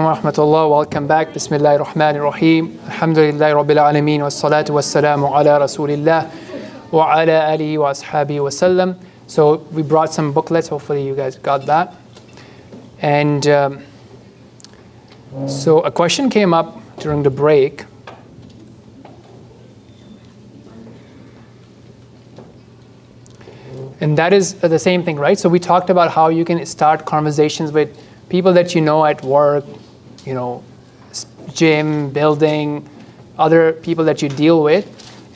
Rahmatullah, welcome back. Bismillahir Rahmanir Rahim. Alhamdulillahi Rabbil Alameen. Wassalatu wassalamu ala Rasulillah wa ala alihi wa ashabihi wa sallam. So we brought some booklets. Hopefully you guys got that. And so a question came up during the break. And that is the same thing, right? So we talked about how you can start conversations with people that you know at work, gym, building, other people that you deal with,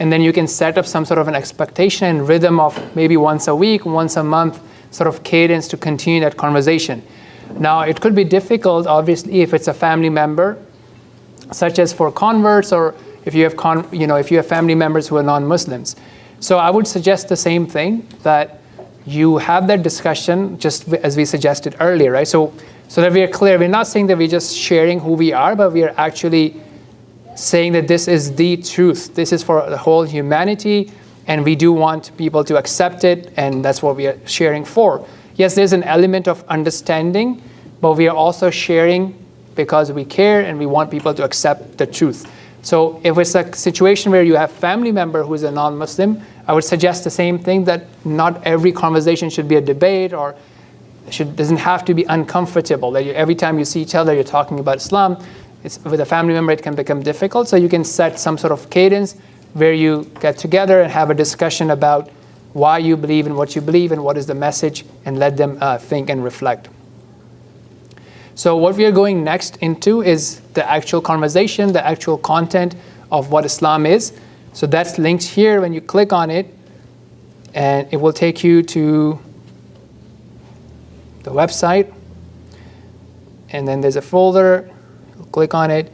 and then you can set up some sort of an expectation and rhythm of maybe once a week, once a month, sort of cadence to continue that conversation. Now, it could be difficult, obviously, if it's a family member, such as for converts, or if you have if you have family members who are non-Muslims. So I would suggest the same thing, that you have that discussion just as we suggested earlier, right? So that we are clear, we're not saying that we're just sharing who we are, but we are actually saying that this is the truth. This is for the whole humanity, and we do want people to accept it, and that's what we are sharing for. Yes, there's an element of understanding, but we are also sharing because we care and we want people to accept the truth. So if it's a situation where you have a family member who is a non-Muslim, I would suggest the same thing, that not every conversation should be a debate, or doesn't have to be uncomfortable. That every time you see each other, you're talking about Islam. With a family member, it can become difficult. So you can set some sort of cadence where you get together and have a discussion about why you believe in what you believe and what is the message, and let them think and reflect. So what we are going next into is the actual conversation, the actual content of what Islam is. So that's linked here when you click on it, and it will take you to the website. And then there's a folder, click on it.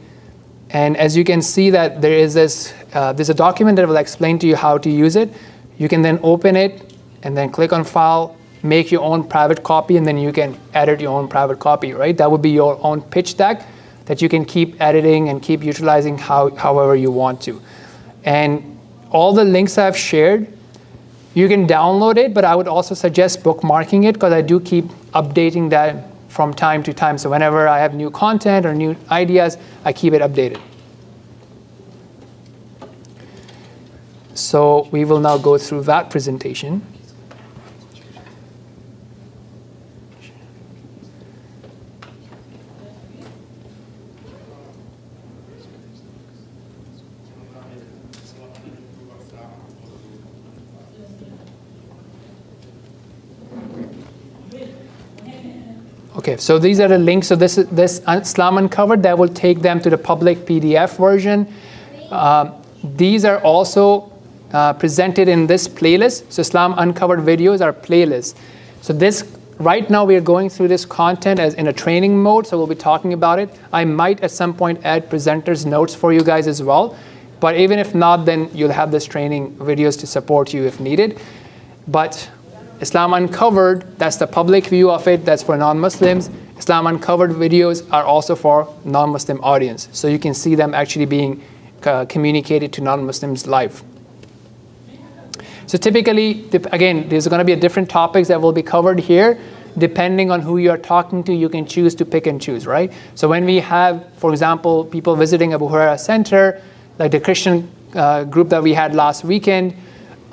And as you can see that there is there's a document that will explain to you how to use it. You can then open it and then click on file, make your own private copy, and then you can edit your own private copy, right? That would be your own pitch deck that you can keep editing and keep utilizing however you want to. And all the links I've shared, you can download it, but I would also suggest bookmarking it, because I do keep updating that from time to time. So whenever I have new content or new ideas, I keep it updated. So we will now go through that presentation. Okay, so these are the links. So this Islam Uncovered, that will take them to the public PDF version. These are also presented in this playlist. So Islam Uncovered videos are playlists. So right now we are going through this content as in a training mode, so we'll be talking about it. I might at some point add presenters' notes for you guys as well. But even if not, then you'll have this training videos to support you if needed. But Islam Uncovered, that's the public view of it, that's for non-Muslims. Islam Uncovered videos are also for non-Muslim audience. So you can see them actually being communicated to non-Muslims live. So typically, again, there's going to be different topics that will be covered here. Depending on who you're talking to, you can choose to pick and choose, right? So when we have, for example, people visiting Abu Huraira Centre, like the Christian group that we had last weekend,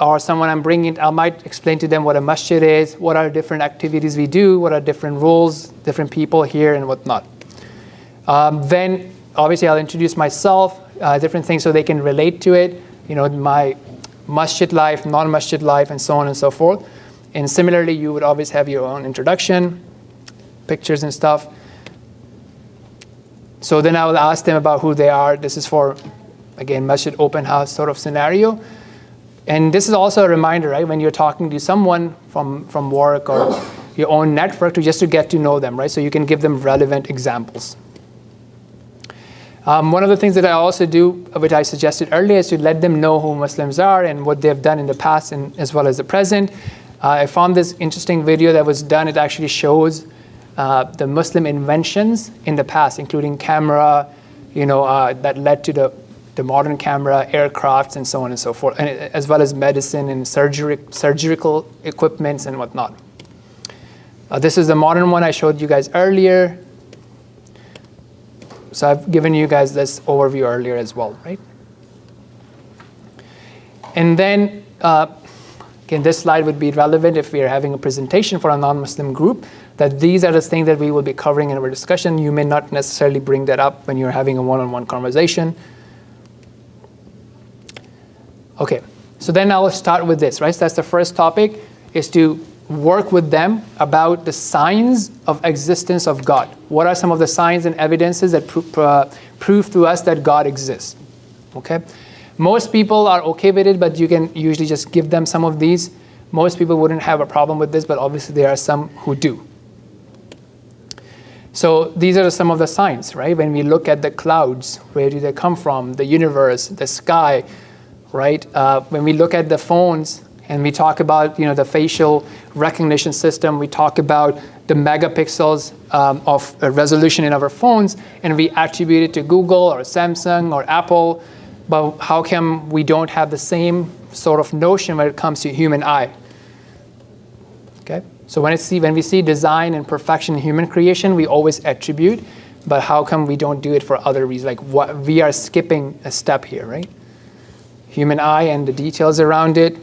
or someone I'm bringing, I might explain to them what a masjid is, what are different activities we do, what are different rules, different people here and whatnot. Then obviously I'll introduce myself, different things so they can relate to it, my masjid life, non-masjid life, and so on and so forth. And similarly, you would always have your own introduction, pictures and stuff. So then I will ask them about who they are. This is for, again, masjid open house sort of scenario. And this is also a reminder, right, when you're talking to someone from work or your own network, to get to know them, right? So you can give them relevant examples. One of the things that I also do, which I suggested earlier, is to let them know who Muslims are and what they've done in the past and as well as the present. I found this interesting video that was done. It actually shows the Muslim inventions in the past, including camera, that led to the modern camera, aircrafts, and so on and so forth, and as well as medicine and surgical equipments and whatnot. This is the modern one I showed you guys earlier. So I've given you guys this overview earlier as well, right? And then, again, this slide would be relevant if we are having a presentation for a non-Muslim group, that these are the things that we will be covering in our discussion. You may not necessarily bring that up when you're having a one-on-one conversation. Okay, so then I will start with this, right? So that's the first topic, is to work with them about the signs of existence of God. What are some of the signs and evidences that prove to us that God exists? Okay, most people are okay with it, but you can usually just give them some of these. Most people wouldn't have a problem with this, but obviously there are some who do. So these are some of the signs, right? When we look at the clouds, where do they come from? The universe, the sky, right? When we look at the phones and we talk about, the facial recognition system, we talk about the megapixels of resolution in our phones, and we attribute it to Google or Samsung or Apple. But how come we don't have the same sort of notion when it comes to human eye? Okay, so when we see design and perfection in human creation, we always attribute, but how come we don't do it for other reasons? Like what we are skipping a step here, right? Human eye and the details around it,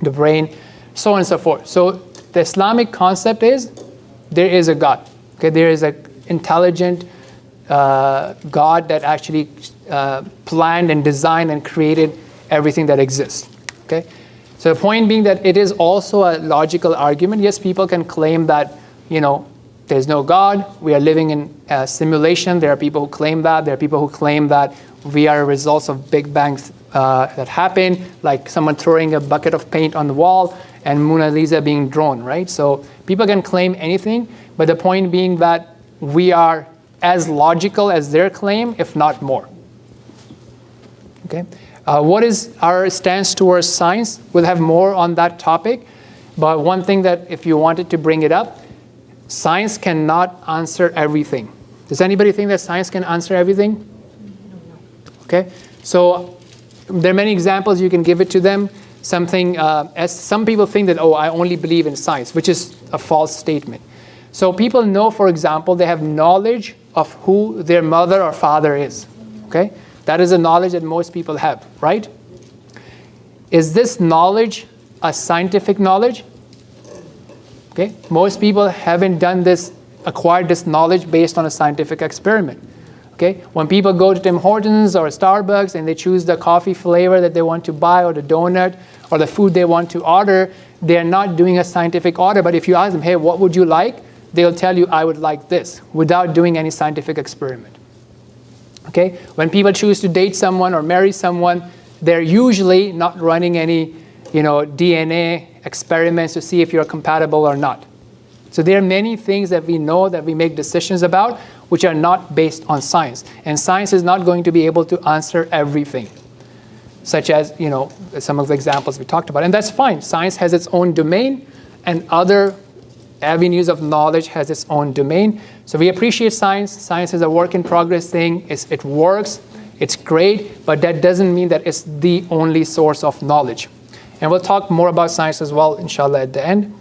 the brain, so on and so forth. So the Islamic concept is there is a God. Okay, there is an intelligent God that actually planned and designed and created everything that exists. Okay, so the point being that it is also a logical argument. Yes, people can claim that there's no God. We are living in a simulation. There are people who claim that. There are people who claim that we are results of Big Bangs that happen, like someone throwing a bucket of paint on the wall and Mona Lisa being drawn, right? So people can claim anything, but the point being that we are as logical as their claim, if not more. Okay. What is our stance towards science? We'll have more on that topic, but one thing that if you wanted to bring it up, science cannot answer everything. Does anybody think that science can answer everything? Okay, so there are many examples you can give it to them. Something, as some people think that, I only believe in science, which is a false statement. So people know, for example, they have knowledge of who their mother or father is. Okay, that is a knowledge that most people have, right? Is this knowledge a scientific knowledge? Okay, most people haven't acquired this knowledge based on a scientific experiment. Okay, when people go to Tim Hortons or Starbucks and they choose the coffee flavor that they want to buy or the donut or the food they want to order, they're not doing a scientific order. But if you ask them, hey, what would you like? They'll tell you, I would like this, without doing any scientific experiment. Okay, when people choose to date someone or marry someone, they're usually not running any, DNA experiments to see if you're compatible or not. So there are many things that we know that we make decisions about which are not based on science. And science is not going to be able to answer everything, such as, some of the examples we talked about. And that's fine. Science has its own domain, and other avenues of knowledge has its own domain. So we appreciate science. Science is a work in progress thing. It works. It's great. But that doesn't mean that it's the only source of knowledge. And we'll talk more about science as well, inshallah, at the end.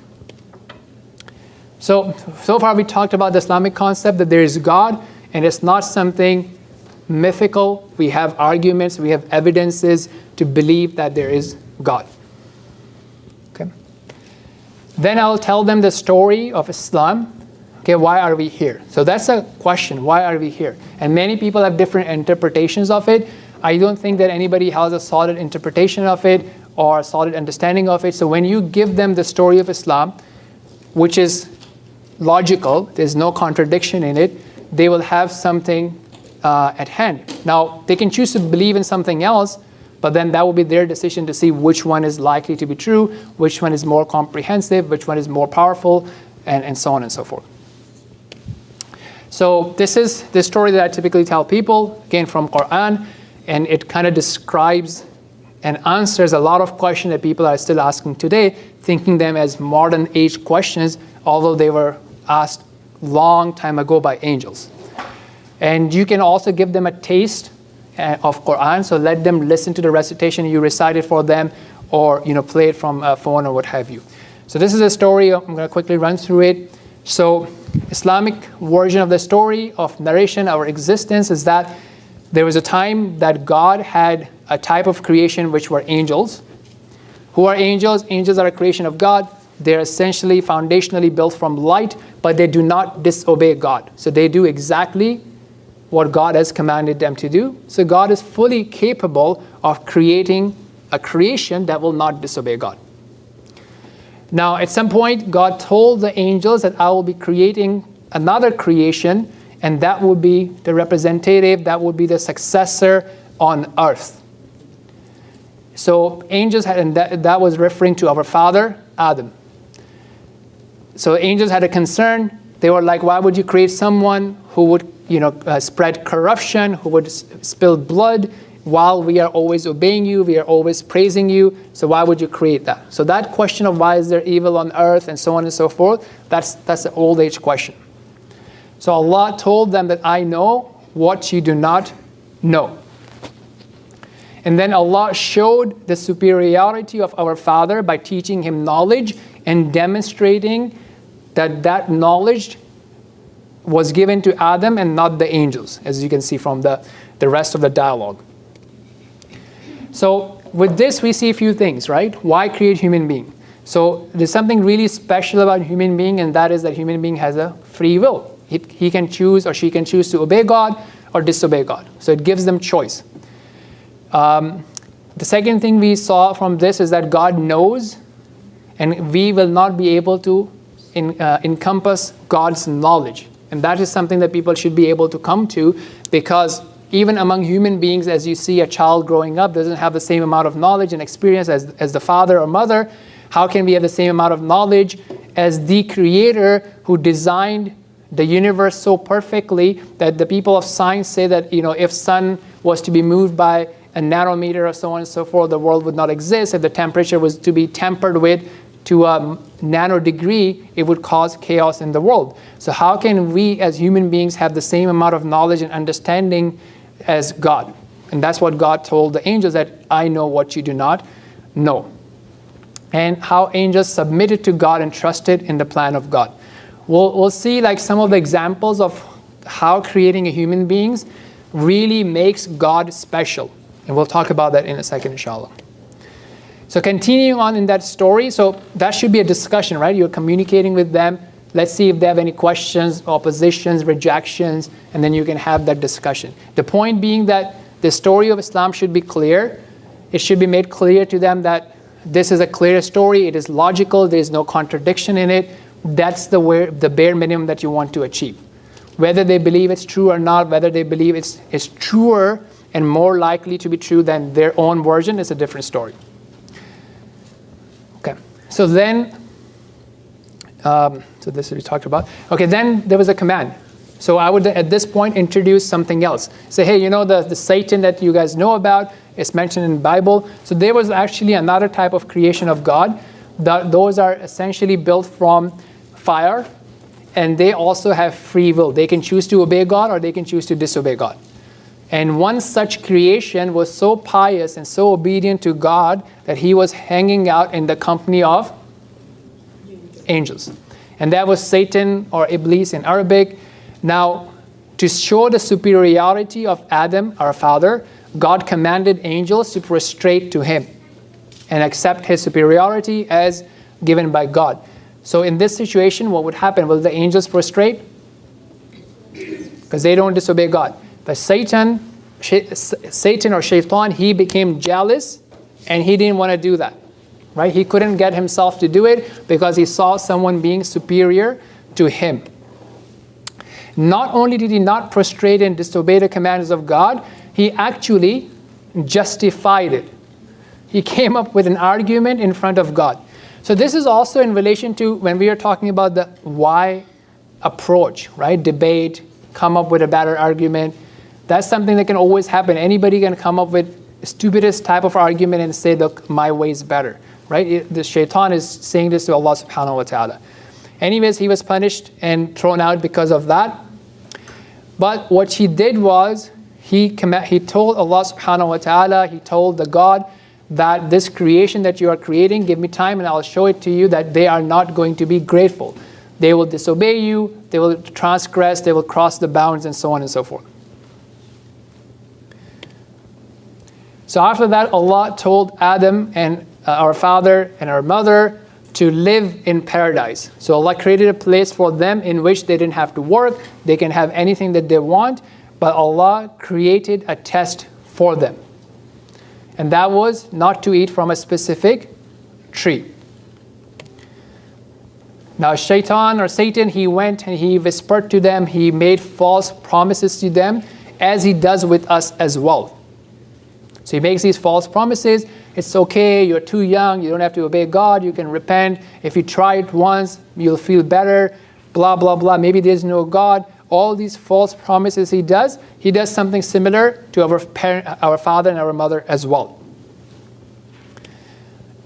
So far we talked about the Islamic concept that there is God, and it's not something mythical. We have arguments, we have evidences to believe that there is God. Okay. Then I'll tell them the story of Islam. Okay, why are we here? So that's a question, why are we here? And many people have different interpretations of it. I don't think that anybody has a solid interpretation of it or a solid understanding of it. So when you give them the story of Islam, which is logical, there's no contradiction in it, they will have something at hand. Now, they can choose to believe in something else, but then that will be their decision to see which one is likely to be true, which one is more comprehensive, which one is more powerful, and so on and so forth. So this is the story that I typically tell people, again from Quran, and it kind of describes and answers a lot of questions that people are still asking today, thinking them as modern age questions, although they were asked long time ago by angels. And you can also give them a taste of Quran, so let them listen to the recitation you recited for them, or play it from a phone or what have you. So this is a story. I'm going to quickly run through it. So Islamic version of the story of narration, our existence, is that there was a time that God had a type of creation which were angels. Who are angels? Angels are a creation of God. They're essentially foundationally built from light, but they do not disobey God. So they do exactly what God has commanded them to do. So God is fully capable of creating a creation that will not disobey God. Now, at some point, God told the angels that I will be creating another creation, and that would be the representative, that would be the successor on earth. So angels had, and that was referring to our father, Adam. So angels had a concern. They were like, why would you create someone who would, spread corruption, who would spill blood, while we are always obeying you, we are always praising you, so why would you create that? So that question of why is there evil on earth and so on and so forth, that's an old age question. So Allah told them that I know what you do not know. And then Allah showed the superiority of our father by teaching him knowledge and demonstrating that that knowledge was given to Adam and not the angels, as you can see from the rest of the dialogue. So with this, we see a few things, right? Why create human being? So there's something really special about human being, and that is that human being has a free will. He can choose or she can choose to obey God or disobey God. So it gives them choice. The second thing we saw from this is that God knows, and we will not be able to encompass God's knowledge. And that is something that people should be able to come to, because even among human beings, as you see a child growing up doesn't have the same amount of knowledge and experience as the father or mother. How can we have the same amount of knowledge as the creator who designed the universe so perfectly that the people of science say that, if sun was to be moved by a nanometer or so on and so forth, the world would not exist. If the temperature was to be tampered with to a nano degree, it would cause chaos in the world. So how can we as human beings have the same amount of knowledge and understanding as God? And that's what God told the angels, that I know what you do not know. And how angels submitted to God and trusted in the plan of God. We'll see like some of the examples of how creating a human beings really makes God special. And we'll talk about that in a second, inshallah. So continuing on in that story, so that should be a discussion, right? You're communicating with them. Let's see if they have any questions, oppositions, rejections, and then you can have that discussion. The point being that the story of Islam should be clear. It should be made clear to them that this is a clear story. It is logical. There is no contradiction in it. That's the bare minimum that you want to achieve. Whether they believe it's true or not, whether they believe it's truer and more likely to be true than their own version is a different story. Okay, so then, so this we talked about. Okay, then there was a command. So I would at this point introduce something else. Say, hey, the Satan that you guys know about is mentioned in the Bible. So there was actually another type of creation of God. Those are essentially built from fire, and they also have free will. They can choose to obey God or they can choose to disobey God. And one such creation was so pious and so obedient to God that he was hanging out in the company of angels. And that was Satan, or Iblis in Arabic. Now, to show the superiority of Adam, our father, God commanded angels to prostrate to him and accept his superiority as given by God. So in this situation, what would happen? Will the angels prostrate? Because they don't disobey God. But Satan or Shaitan, he became jealous and he didn't want to do that. Right? He couldn't get himself to do it because he saw someone being superior to him. Not only did he not prostrate and disobey the commands of God, he actually justified it. He came up with an argument in front of God. So this is also in relation to when we are talking about the why approach, right? Debate, come up with a better argument. That's something that can always happen. Anybody can come up with the stupidest type of argument and say, look, my way is better, right? The Shaitan is saying this to Allah subhanahu wa ta'ala. Anyways, he was punished and thrown out because of that. But what he did was, he told Allah subhanahu wa ta'ala, he told the God that this creation that you are creating, give me time and I'll show it to you that they are not going to be grateful. they will disobey you, they will transgress, they will cross the bounds, and so on and so forth. So after that, Allah told Adam and our father and our mother to live in paradise. So Allah created a place for them in which they didn't have to work, they can have anything that they want, but Allah created a test for them. And that was not to eat from a specific tree. Now Shaitan or Satan, he went and he whispered to them, he made false promises to them, as he does with us as well. So he makes these false promises. It's okay, you're too young, you don't have to obey God, you can repent. If you try it once, you'll feel better, blah, blah, blah. Maybe there's no God. All these false promises he does something similar to our father and our mother as well.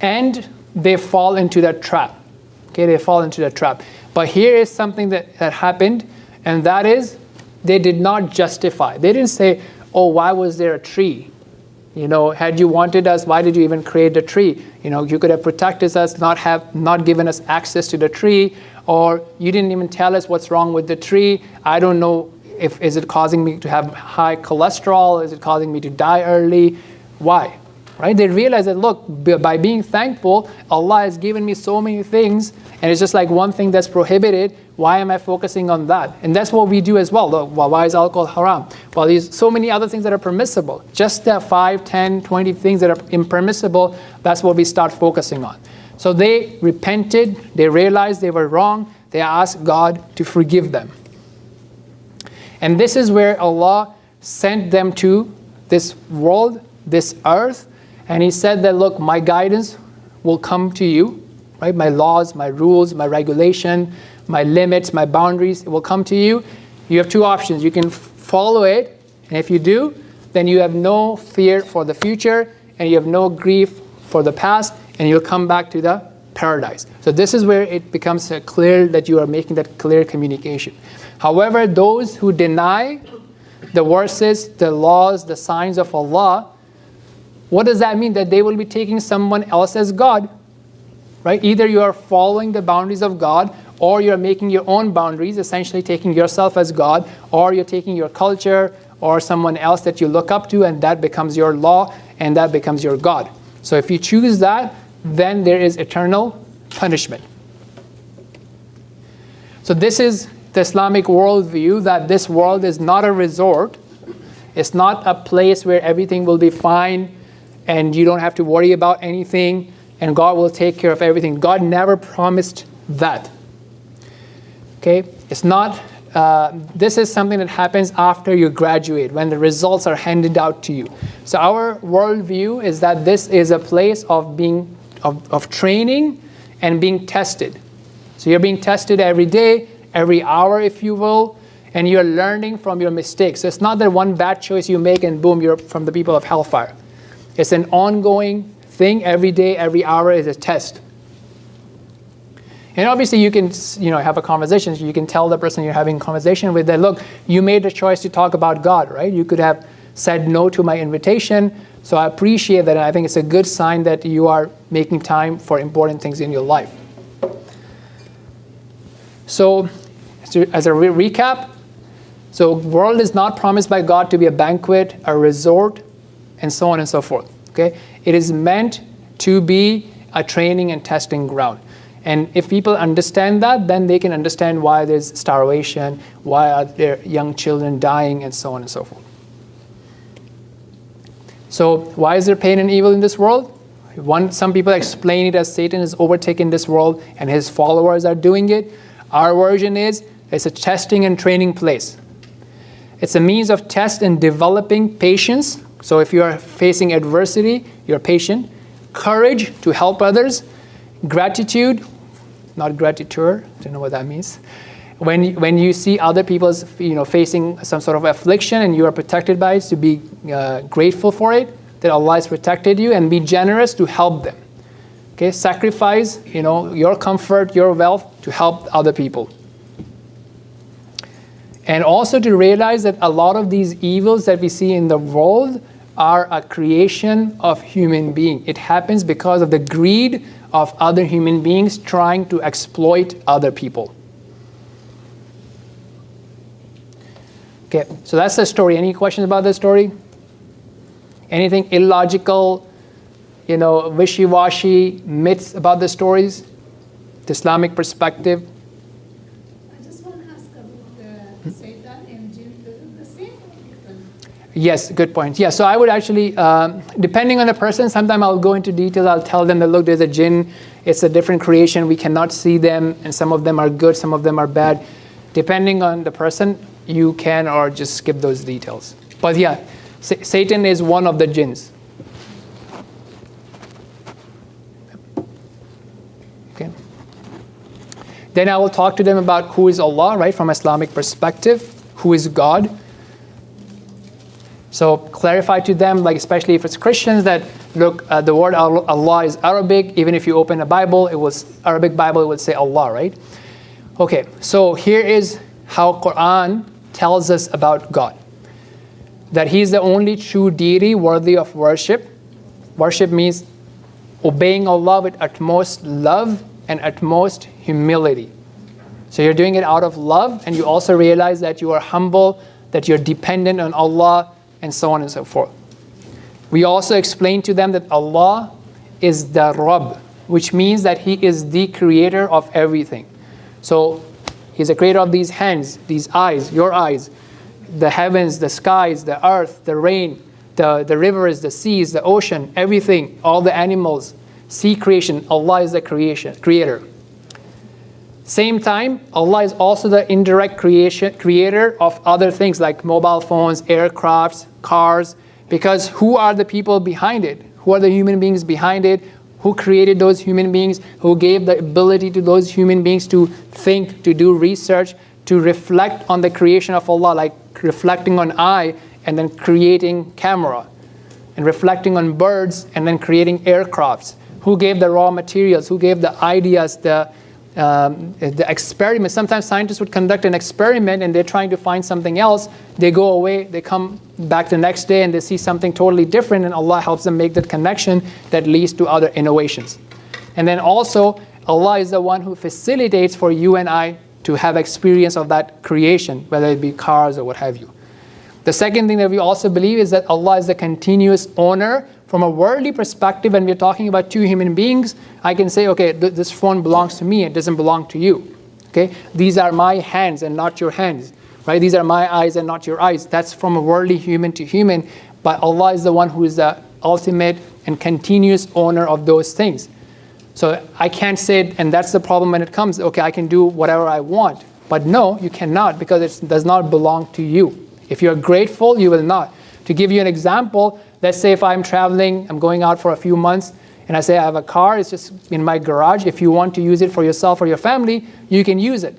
And they fall into that trap. Okay, they fall into that trap. But here is something that happened, and that is they did not justify. They didn't say, oh, why was there a tree? You know, had you wanted us, why did you even create the tree? You know, you could have protected us, not given us access to the tree, or you didn't even tell us what's wrong with the tree. I don't know is it causing me to have high cholesterol? Is it causing me to die early? Why? Right? They realize that, look, by being thankful, Allah has given me so many things, and it's just like one thing that's prohibited. Why am I focusing on that? And that's what we do as well. Look, why is alcohol haram? Well, there's so many other things that are permissible. Just the 5, 10, 20 things that are impermissible, that's what we start focusing on. So they repented, they realized they were wrong, they asked God to forgive them. And this is where Allah sent them to this world, this earth, and He said that, look, my guidance will come to you, right? My laws, my rules, my regulation, my limits, my boundaries, it will come to you. You have two options. You can follow it, and if you do, then you have no fear for the future, and you have no grief for the past, and you'll come back to the paradise. So this is where it becomes clear that you are making that clear communication. However, those who deny the verses, the laws, the signs of Allah, what does that mean? That they will be taking someone else as God, right? Either you are following the boundaries of God, or you're making your own boundaries, essentially taking yourself as God, or you're taking your culture or someone else that you look up to, and that becomes your law, and that becomes your God. So if you choose that, then there is eternal punishment. So this is the Islamic worldview, that this world is not a resort. It's not a place where everything will be fine and you don't have to worry about anything and God will take care of everything. God never promised that. Okay? It's not, this is something that happens after you graduate, when the results are handed out to you. So our worldview is that this is a place of training and being tested. So you're being tested every day, every hour, if you will, and you're learning from your mistakes. So it's not that one bad choice you make and boom, you're from the people of hellfire. It's an ongoing thing. Every day, every hour is a test. And obviously you can, have a conversation. You can tell the person you're having a conversation with that, look, you made the choice to talk about God, right? You could have said no to my invitation. So I appreciate that, and I think it's a good sign that you are making time for important things in your life. So as a recap, so world is not promised by God to be a banquet, a resort, and so on and so forth. Okay? It is meant to be a training and testing ground. And if people understand that, then they can understand why there's starvation, why are there young children dying, and so on and so forth. So why is there pain and evil in this world? Some people explain it as Satan has overtaken this world and his followers are doing it. Our version is it's a testing and training place. It's a means of test and developing patience. So if you are facing adversity, you're patient. Courage to help others. Gratitude, not gratitur, I don't know what that means. When you see other people facing some sort of affliction and you are protected by it, to be grateful for it, that Allah has protected you, and be generous to help them. Okay, sacrifice your comfort, your wealth to help other people. And also to realize that a lot of these evils that we see in the world are a creation of human being. It happens because of the greed of other human beings trying to exploit other people. Okay, so that's the story. Any questions about the story? Anything illogical, wishy-washy myths about the stories? The Islamic perspective? I just want to ask about the Satan and jinn. Is it the same or different? Yes, good point. Yeah, so I would actually, depending on the person, sometimes I'll go into detail. I'll tell them that, look, there's a jinn. It's a different creation. We cannot see them, and some of them are good, some of them are bad. Depending on the person, you can or just skip those details. But yeah, Satan is one of the jinns. Okay. Then I will talk to them about who is Allah, right, from Islamic perspective, who is God. So clarify to them, like especially if it's Christians, that look, the word Allah is Arabic. Even if you open a Bible, Arabic Bible, it would say Allah, right? Okay, so here is how Quran tells us about God. That He is the only true deity worthy of worship. Worship means obeying Allah with utmost love and utmost humility. So you're doing it out of love, and you also realize that you are humble, that you're dependent on Allah, and so on and so forth. We also explain to them that Allah is the Rabb, which means that He is the creator of everything. So He's the creator of these hands, these eyes, your eyes, the heavens, the skies, the earth, the rain, the rivers, the seas, the ocean, everything, all the animals, sea creation. Allah is the creator. Same time, Allah is also the indirect creator of other things like mobile phones, aircrafts, cars, because who are the people behind it? Who are the human beings behind it? Who created those human beings? Who gave the ability to those human beings to think, to do research, to reflect on the creation of Allah, like reflecting on eye and then creating camera, and reflecting on birds and then creating aircrafts? Who gave the raw materials? Who gave the ideas, the experiment? Sometimes scientists would conduct an experiment and they're trying to find something else. They go away, they come back the next day and they see something totally different, and Allah helps them make that connection that leads to other innovations. And then also, Allah is the one who facilitates for you and I to have experience of that creation, whether it be cars or what have you. The second thing that we also believe is that Allah is the continuous owner. From a worldly perspective, when we're talking about two human beings, I can say, okay, this phone belongs to me, it doesn't belong to you. Okay, these are my hands and not your hands, right? These are my eyes and not your eyes. That's from a worldly human to human, but Allah is the one who is the ultimate and continuous owner of those things. So I can't say, and that's the problem when it comes, okay, I can do whatever I want. But no, you cannot, because it does not belong to you. If you're grateful, you will not. To give you an example, let's say if I'm traveling, I'm going out for a few months, and I say I have a car, it's just in my garage. If you want to use it for yourself or your family, you can use it.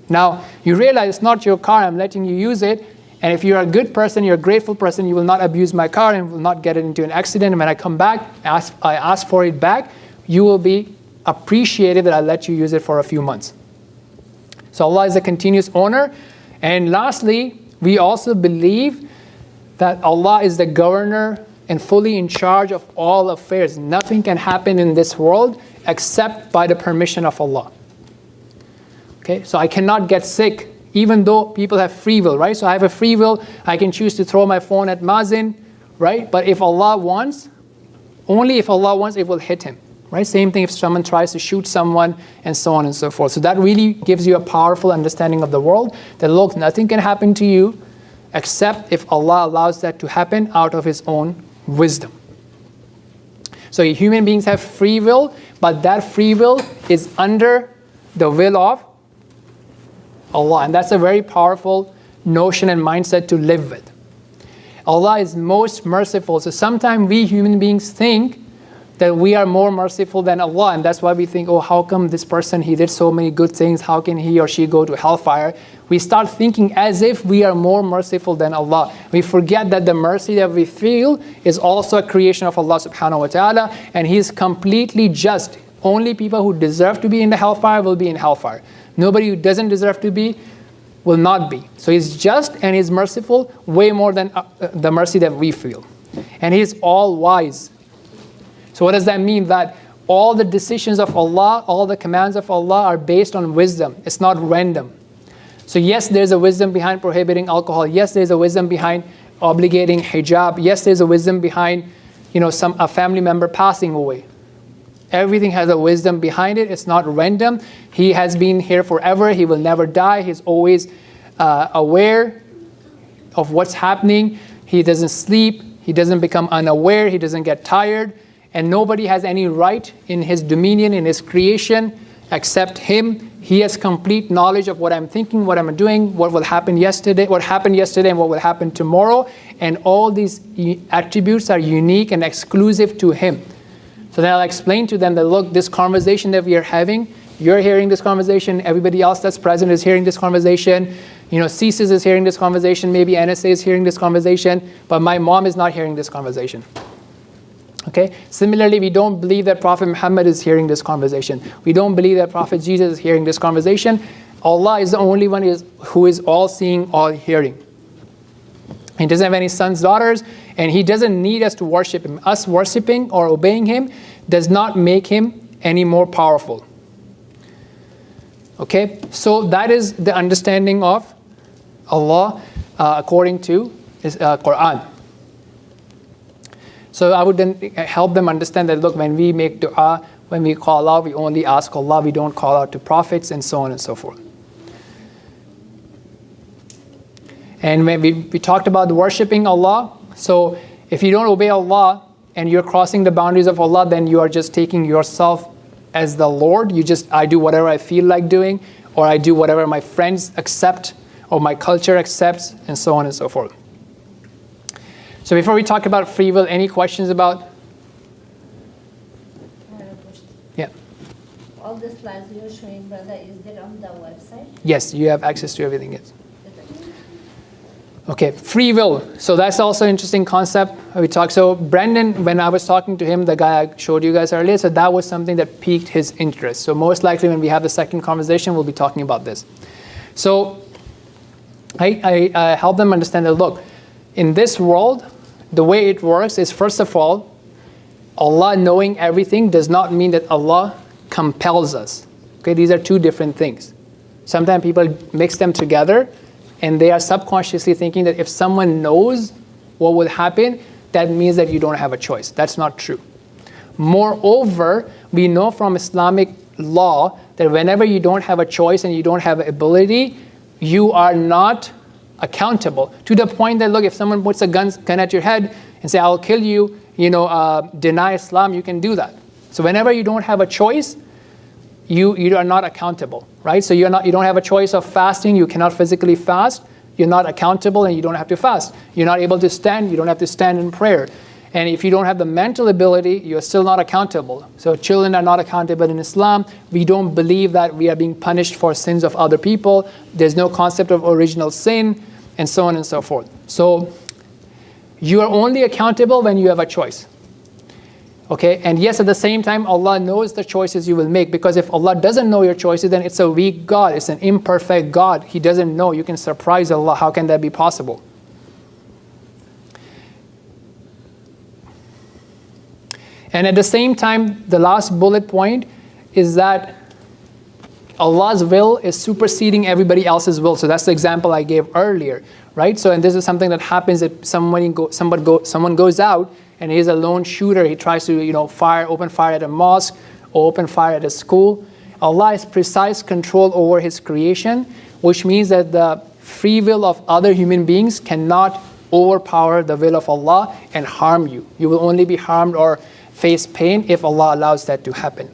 Now, you realize it's not your car, I'm letting you use it, and if you're a good person, you're a grateful person, you will not abuse my car and will not get it into an accident. And when I come back, I ask for it back, you will be appreciated that I let you use it for a few months. So Allah is a continuous owner. And lastly, we also believe that Allah is the governor and fully in charge of all affairs. Nothing can happen in this world except by the permission of Allah. Okay, so I cannot get sick, even though people have free will, right? So I have a free will, I can choose to throw my phone at Mazin, right? But if Allah wants, only if Allah wants, it will hit him, right? Same thing if someone tries to shoot someone, and so on and so forth. So that really gives you a powerful understanding of the world, that look, nothing can happen to you except if Allah allows that to happen out of His own wisdom. So human beings have free will, but that free will is under the will of Allah. And that's a very powerful notion and mindset to live with. Allah is most merciful. So sometimes we human beings think that we are more merciful than Allah, and that's why we think, oh, how come this person, he did so many good things, how can he or she go to hellfire? We start thinking as if we are more merciful than Allah. We forget that the mercy that we feel is also a creation of Allah subhanahu wa ta'ala, and He is completely just. Only people who deserve to be in the hellfire will be in hellfire. Nobody who doesn't deserve to be will not be. So He's just and He's merciful way more than the mercy that we feel. And He is all wise. So what does that mean? That all the decisions of Allah, all the commands of Allah are based on wisdom. It's not random. So yes, there's a wisdom behind prohibiting alcohol. Yes, there's a wisdom behind obligating hijab. Yes, there's a wisdom behind, a family member passing away. Everything has a wisdom behind it. It's not random. He has been here forever. He will never die. He's always aware of what's happening. He doesn't sleep. He doesn't become unaware. He doesn't get tired. And nobody has any right in his dominion, in his creation, except him. He has complete knowledge of what I'm thinking, what I'm doing, what happened yesterday, and what will happen tomorrow. And all these attributes are unique and exclusive to him. So then I'll explain to them that, look, this conversation that we are having, you're hearing this conversation, everybody else that's present is hearing this conversation, CSIS is hearing this conversation, maybe NSA is hearing this conversation, but my mom is not hearing this conversation. Okay? Similarly, we don't believe that Prophet Muhammad is hearing this conversation. We don't believe that Prophet Jesus is hearing this conversation. Allah is the only one who is all seeing, all hearing. He doesn't have any sons, daughters, and he doesn't need us to worship him. Us worshiping or obeying him does not make him any more powerful. Okay? So that is the understanding of Allah according to his Quran. So I would then help them understand that, look, when we make dua, when we call out, we only ask Allah, we don't call out to prophets, and so on and so forth. And when we talked about worshipping Allah. So if you don't obey Allah and you're crossing the boundaries of Allah, then you are just taking yourself as the Lord. I do whatever I feel like doing, or I do whatever my friends accept, or my culture accepts, and so on and so forth. So before we talk about free will, any questions about? I have a question. Yeah. All the slides you're showing, brother, is there on the website? Yes, you have access to everything. Yes. Okay, free will. So that's also an interesting concept we talk. So Brendan, when I was talking to him, the guy I showed you guys earlier, so that was something that piqued his interest. So most likely when we have the second conversation, we'll be talking about this. So I help them understand that, look, in this world, the way it works is, first of all, Allah knowing everything does not mean that Allah compels us. Okay, these are two different things. Sometimes people mix them together, and they are subconsciously thinking that if someone knows what will happen, that means that you don't have a choice. That's not true. Moreover, we know from Islamic law that whenever you don't have a choice and you don't have ability, you are not accountable. To the point that, look, if someone puts a gun at your head and say, I'll kill you, deny Islam, you can do that. So whenever you don't have a choice, you are not accountable, right? So you don't have a choice of fasting. You cannot physically fast. You're not accountable, and you don't have to fast. You're not able to stand. You don't have to stand in prayer. And if you don't have the mental ability, you're still not accountable. So children are not accountable in Islam. We don't believe that we are being punished for sins of other people. There's no concept of original sin, and so on and so forth. So you are only accountable when you have a choice. Okay, and yes, at the same time, Allah knows the choices you will make, because if Allah doesn't know your choices, then it's a weak God, it's an imperfect God. He doesn't know. You can surprise Allah. How can that be possible? And at the same time, the last bullet point is that Allah's will is superseding everybody else's will. So that's the example I gave earlier, right? So, and this is something that happens if someone goes out and he's a lone shooter. He tries to, open fire at a mosque or open fire at a school. Allah has precise control over His creation, which means that the free will of other human beings cannot overpower the will of Allah and harm you. You will only be harmed or face pain if Allah allows that to happen.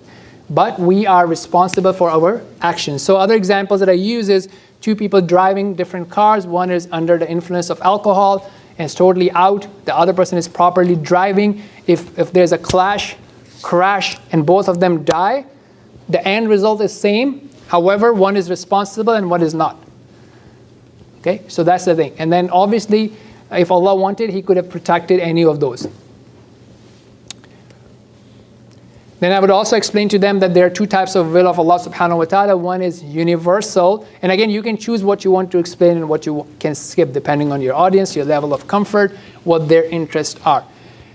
But we are responsible for our actions. So other examples that I use is two people driving different cars. One is under the influence of alcohol and is totally out. The other person is properly driving. If there's a crash, and both of them die, the end result is same. However, one is responsible and one is not. Okay, so that's the thing. And then obviously, if Allah wanted, He could have protected any of those. Then I would also explain to them that there are two types of will of Allah subhanahu wa ta'ala. One is universal. And again, you can choose what you want to explain and what you can skip depending on your audience, your level of comfort, what their interests are.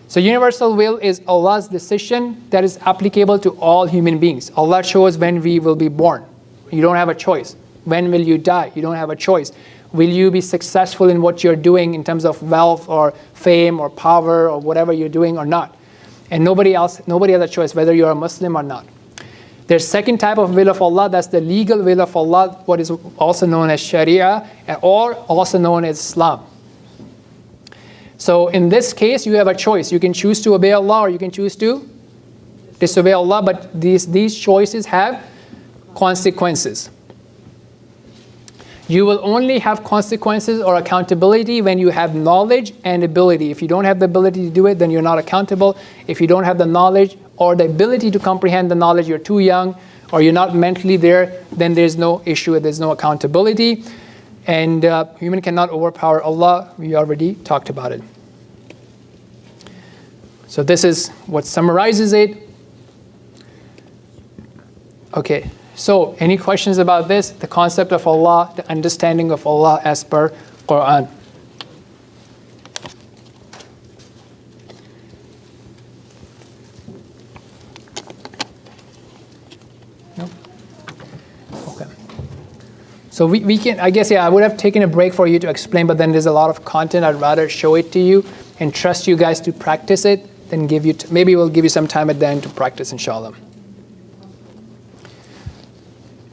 So universal will is Allah's decision that is applicable to all human beings. Allah chose when we will be born. You don't have a choice. When will you die? You don't have a choice. Will you be successful in what you're doing in terms of wealth or fame or power or whatever you're doing or not? And nobody has a choice whether you're a Muslim or not. There's second type of will of Allah, that's the legal will of Allah, what is also known as Sharia, or also known as Islam. So in this case, you have a choice. You can choose to obey Allah or you can choose to disobey Allah, but these choices have consequences. You will only have consequences or accountability when you have knowledge and ability. If you don't have the ability to do it, then you're not accountable. If you don't have the knowledge or the ability to comprehend the knowledge, you're too young, or you're not mentally there, then there's no issue, there's no accountability. And human cannot overpower Allah. We already talked about it. So this is what summarizes it. Okay, so any questions about this? The concept of Allah, the understanding of Allah as per Quran. No? Okay. So we can, I guess, yeah, I would have taken a break for you to explain, but then there's a lot of content. I'd rather show it to you and trust you guys to practice it than give you, maybe we'll give you some time at the end to practice, inshallah.